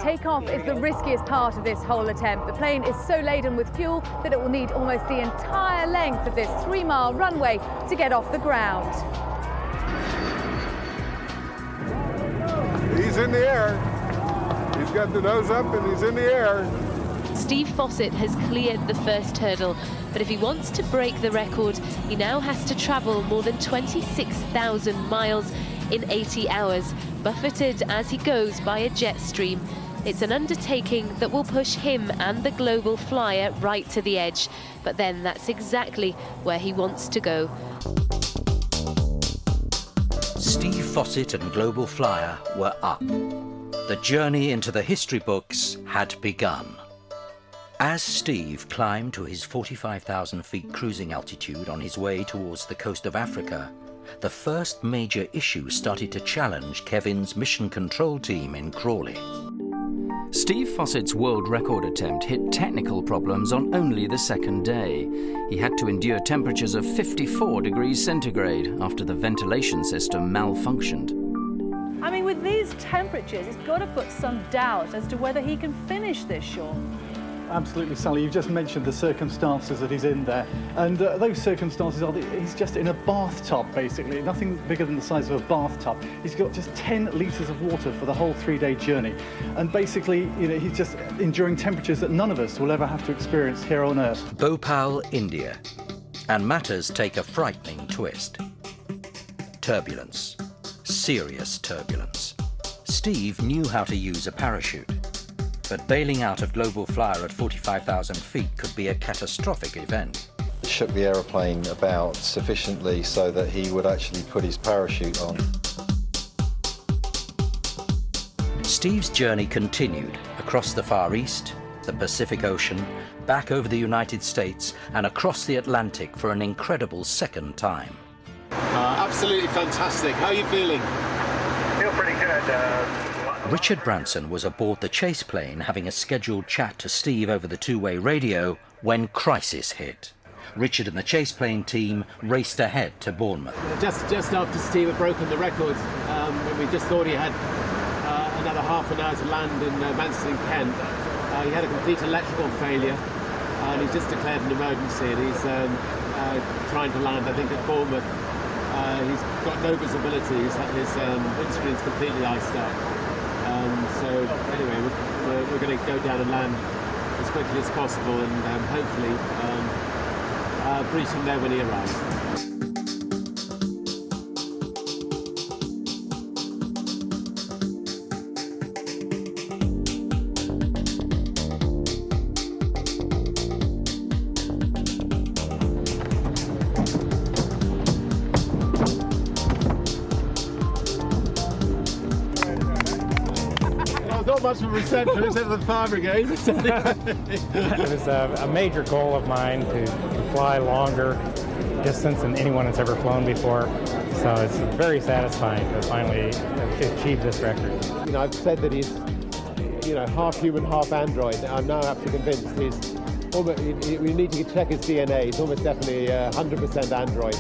Takeoff is the riskiest part of this whole attempt. The plane is so laden with fuel that it will need almost the entire length of this 3-mile runway to get off the ground. He's in the air. He's got the nose up and he's in the air. Steve Fossett has cleared the first hurdle, but if he wants to break the record, he now has to travel more than 26,000 miles in 80 hours, buffeted as he goes by a jet stream. It's an undertaking that will push him and the Global Flyer right to the edge, but then that's exactly where he wants to go. Steve Fossett and Global Flyer were up. The journey into the history books had begun. As Steve climbed to his 45,000 feet cruising altitude on his way towards the coast of Africa, the first major issue started to challenge Kevin's mission control team in Crawley. Steve Fossett's world record attempt hit technical problems on only the second day. He had to endure temperatures of 54 degrees centigrade after the ventilation system malfunctioned. I mean, with these temperatures, it's got to put some doubt as to whether he can finish this, Sean. Absolutely, Sally. You've just mentioned the circumstances that he's in there. And those circumstances are that he's just in a bathtub, basically. Nothing bigger than the size of a bathtub. He's got just 10 litres of water for the whole 3-day journey. And basically, you know, he's just enduring temperatures that none of us will ever have to experience here on Earth. Bhopal, India. And matters take a frightening twist. Turbulence. Serious turbulence. Steve knew how to use a parachute. But bailing out of Global Flyer at 45,000 feet could be a catastrophic event. Shook the aeroplane about sufficiently so that he would actually put his parachute on. Steve's journey continued across the Far East, the Pacific Ocean, back over the United States and across the Atlantic for an incredible second time. Absolutely fantastic. How are you feeling? Feel pretty good. Richard Branson was aboard the chase plane having a scheduled chat to Steve over the two-way radio when crisis hit. Richard and the chase plane team raced ahead to Bournemouth. Just after Steve had broken the record, when we just thought he had another half an hour to land in Manston in Kent, he had a complete electrical failure and he's just declared an emergency and he's trying to land, I think, at Bournemouth. He's got no visibility, his windscreen's completely iced up. So anyway, we're going to go down and land as quickly as possible and hopefully greet him there when he arrives. Not much of a reception except for the fire brigade. It was a major goal of mine to fly longer distance than anyone has ever flown before. So it's very satisfying to finally achieve this record. You know, I've said that he's, you know, half human, half android. I'm now absolutely convinced he's almost, we need to check his DNA. He's almost definitely 100% android.